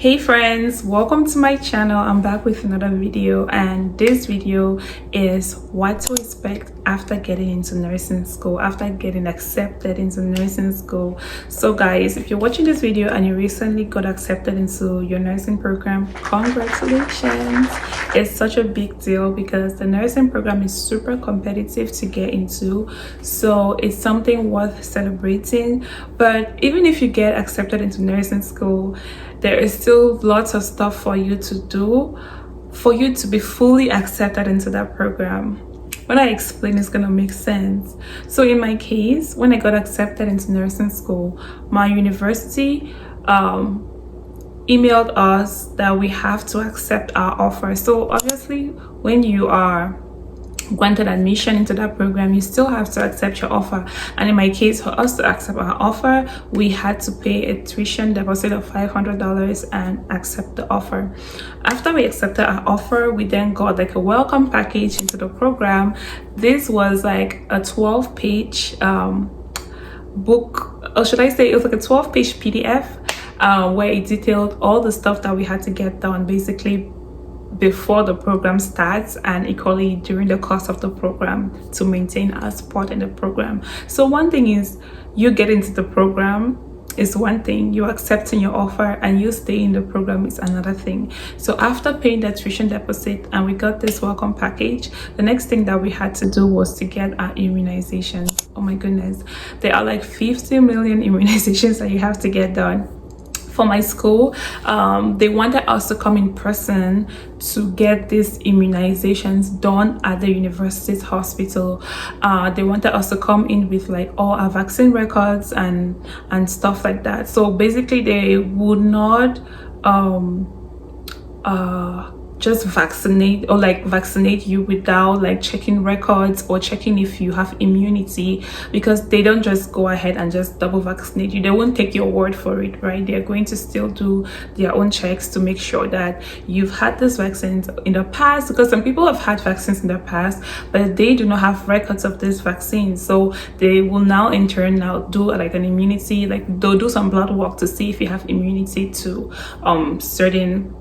Hey friends, welcome to my channel. I'm back with another video, and this video is what to expect after getting into nursing school, after getting accepted into nursing school. So guys, if you're watching this video and you recently got accepted into your nursing program, congratulations. It's such a big deal because the nursing program is super competitive to get into, so it's something worth celebrating. But even if you get accepted into nursing school, there is still lots of stuff for you to do for you to be fully accepted into that program. When I explain, it's gonna make sense. So in my case, when I got accepted into nursing school, my university emailed us that we have to accept our offer. So obviously, when you are granted admission into that program, you still have to accept your offer. And in my case, for us to accept our offer, we had to pay a tuition deposit of $500 and accept the offer. After we accepted our offer, we then got like a welcome package into the program. This was like a 12-page book, or should I say it was like a 12-page PDF where it detailed all the stuff that we had to get done basically before the program starts and equally during the course of the program to maintain our spot in the program. So one thing is, you get into the program is one thing, you accepting your offer and you stay in the program is another thing. So after paying the tuition deposit and we got this welcome package, the next thing that we had to do was to get our immunizations. Oh my goodness, there are like 50 million immunizations that you have to get done. For my school, they wanted us to come in person to get these immunizations done at the university's hospital. They wanted us to come in with like all our vaccine records and stuff like that. So basically they would not just vaccinate you without like checking records or checking if you have immunity, because they don't just go ahead and just double vaccinate you. They won't take your word for it, right? They're going to still do their own checks to make sure that you've had these vaccines in the past, because some people have had vaccines in the past but they do not have records of these vaccines. So they will now in turn now do like an immunity, like they'll do some blood work to see if you have immunity to certain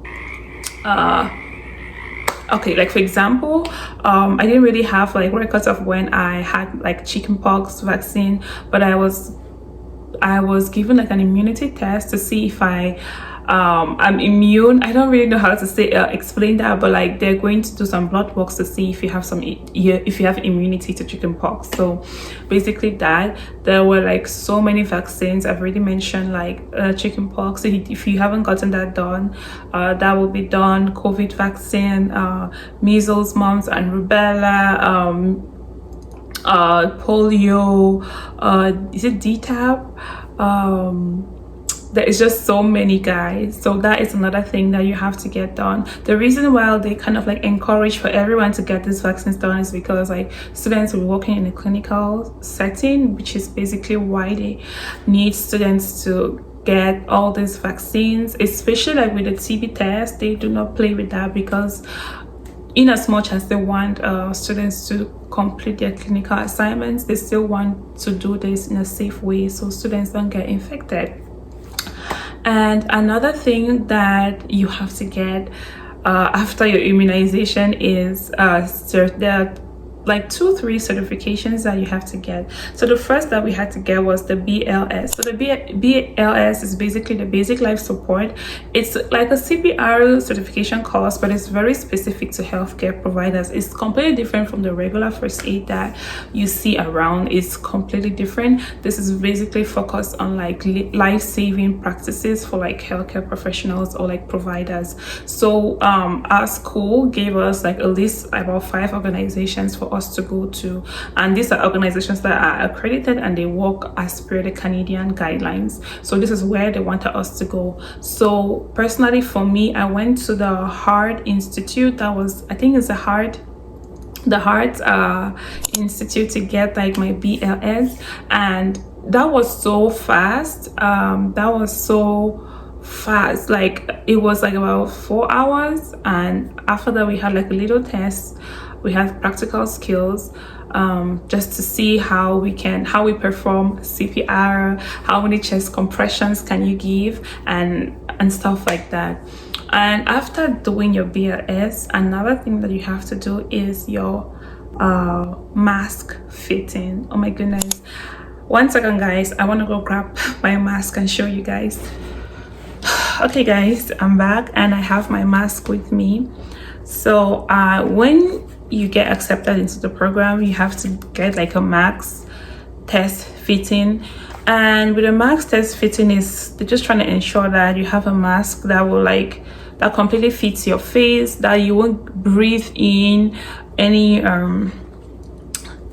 okay, like for example, I didn't really have like records of when I had like chickenpox vaccine, but I was given like an immunity test to see if I'm immune. I don't really know how to say explain that, but like they're going to do some blood works to see if you have if you have immunity to chickenpox. So basically that there were like so many vaccines. I've already mentioned like chickenpox. If you haven't gotten that done, that will be done. COVID vaccine, measles, mumps and rubella, polio, is it DTaP? There is just so many, guys. So that is another thing that you have to get done. The reason why they kind of like encourage for everyone to get these vaccines done is because like students will be working in a clinical setting, which is basically why they need students to get all these vaccines, especially like with the TB test. They do not play with that, because in as much as they want students to complete their clinical assignments, they still want to do this in a safe way so students don't get infected. And another thing that you have to get after your immunization is there like 2-3 certifications that you have to get. So the first that we had to get was the BLS. So the BLS is basically the basic life support. It's like a CPR certification course, but it's very specific to healthcare providers. It's completely different from the regular first aid that you see around. It's completely different. This is basically focused on like life-saving practices for like healthcare professionals or like providers. So our school gave us like a list about 5 organizations for us to go to, and these are organizations that are accredited and they work as per the Canadian guidelines. So this is where they wanted us to go. So personally for me, I went to the Heart Institute. That was, I think it's the Heart Institute to get like my BLS, and that was so fast. Like it was like about 4 hours, and after that we had like a little test we had practical skills, just to see how we perform CPR, how many chest compressions can you give, and stuff like that. And after doing your BLS, another thing that you have to do is your mask fitting. Oh my goodness, 1 second guys, I want to go grab my mask and show you guys. Okay guys, I'm back and I have my mask with me. So when you get accepted into the program, you have to get like a mask test fitting. And with a mask test fitting, is they're just trying to ensure that you have a mask that will that completely fits your face, that you won't breathe in any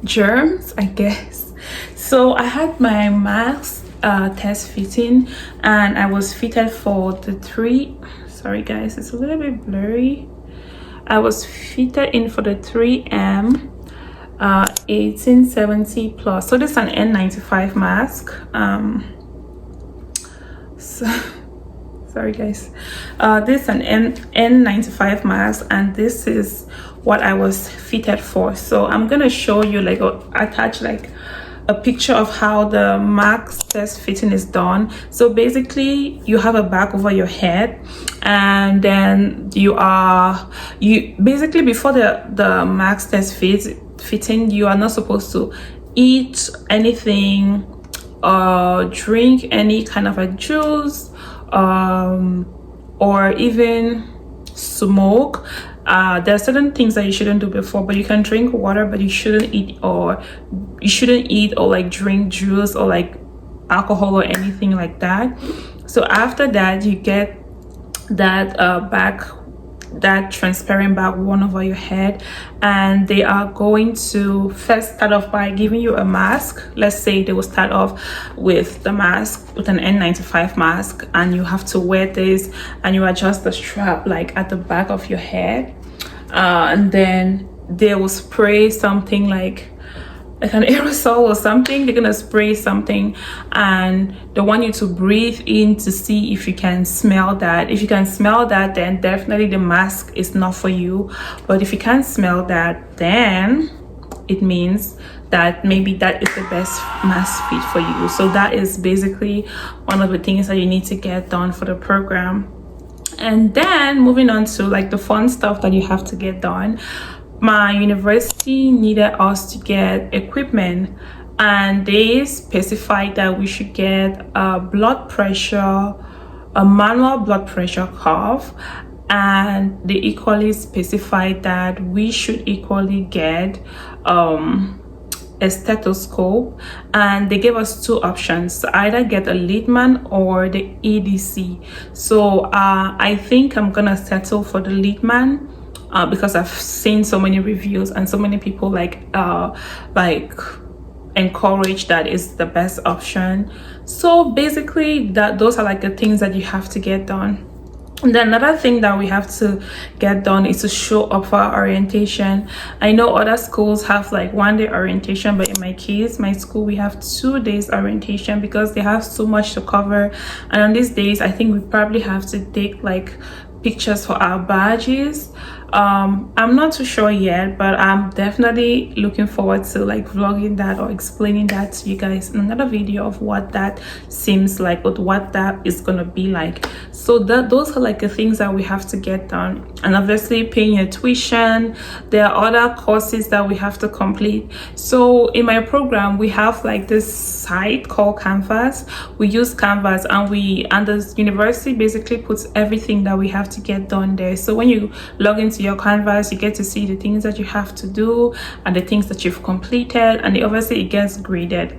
germs, I guess. So I had my mask test fitting, and I was fitted for the sorry guys, it's a little bit blurry. I was fitted in for the 3M 1870 plus. So this is an N95 mask. Sorry guys, this is an N95 mask, and this is what I was fitted for. So I'm gonna show you, attach a picture of how the mask test fitting is done. So basically you have a bag over your head, and then you basically, before the mask test fitting, you are not supposed to eat anything or drink any kind of a juice, or even smoke. There are certain things that you shouldn't do before, but you can drink water, but you shouldn't eat or drink juice or alcohol or anything like that. So after that, you get that that transparent bag worn over your head, and they are going to first start off by giving you a mask. Let's say they will start off with the mask, with an N95 mask, and you have to wear this, and you adjust the strap at the back of your head, and then they will spray something like an aerosol or something. They're gonna spray something, and they want you to breathe in to see if you can smell that. If you can smell that, then definitely the mask is not for you. But if you can't smell that, then it means that maybe that is the best mask fit for you. So that is basically one of the things that you need to get done for the program. And then moving on to the fun stuff that you have to get done. My university needed us to get equipment, and they specified that we should get a manual blood pressure cuff, and they equally specified that we should equally get a stethoscope, and they gave us two options: to either get a Leadman or the EDC. So I think I'm gonna settle for the Leadman, because I've seen so many reviews and so many people encourage that is the best option. So basically those are the things that you have to get done. And then another thing that we have to get done is to show up for our orientation. I know other schools have 1 day orientation, but in my case, my school, we have 2 days orientation because they have so much to cover. And on these days, I think we probably have to take pictures for our badges. I'm not too sure yet, but I'm definitely looking forward to vlogging that or explaining that to you guys in another video of what that seems like or what that is gonna be like. So those are the things that we have to get done. And obviously paying your tuition. There are other courses that we have to complete. So in my program, we have this site called Canvas. We use Canvas, and the university basically puts everything that we have to get done there. So when you log into your Canvas, you get to see the things that you have to do and the things that you've completed, and obviously it gets graded.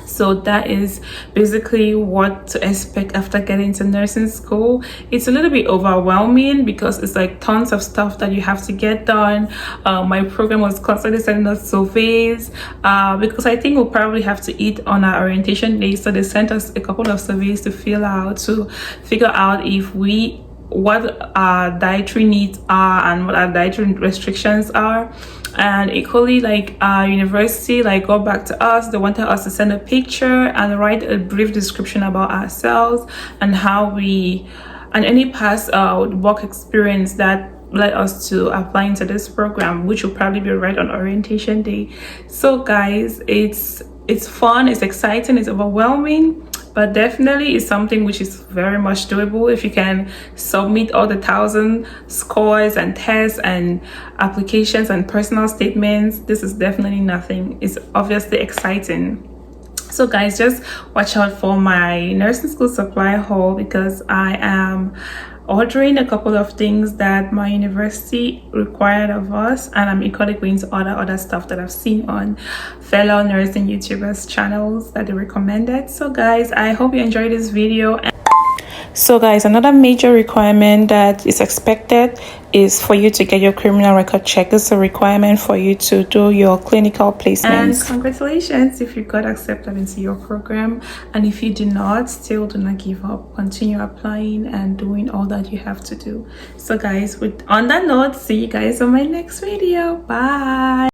So that is basically what to expect after getting to nursing school. It's a little bit overwhelming because it's tons of stuff that you have to get done. My program was constantly sending us surveys, because I think we'll probably have to eat on our orientation day. So they sent us a couple of surveys to fill out to figure out what our dietary needs are and what our dietary restrictions are. And equally, our university got back to us. They wanted us to send a picture and write a brief description about ourselves and how and any past work experience that led us to apply into this program, which will probably be right on orientation day. So guys, it's fun, it's exciting, it's overwhelming, but definitely is something which is very much doable if you can submit all the 1,000 scores and tests and applications and personal statements. This is definitely nothing. It's obviously exciting. So guys, just watch out for my nursing school supply haul, because I am ordering a couple of things that my university required of us, and I'm equally going to order other stuff that I've seen on fellow nursing YouTubers channels that they recommended. So guys, I hope you enjoyed this video. So guys, another major requirement that is expected is for you to get your criminal record check. This is a requirement for you to do your clinical placements. And congratulations if you got accepted into your program, and if you do not, still do not give up. Continue applying and doing all that you have to do. So guys, on that note, see you guys on my next video. Bye.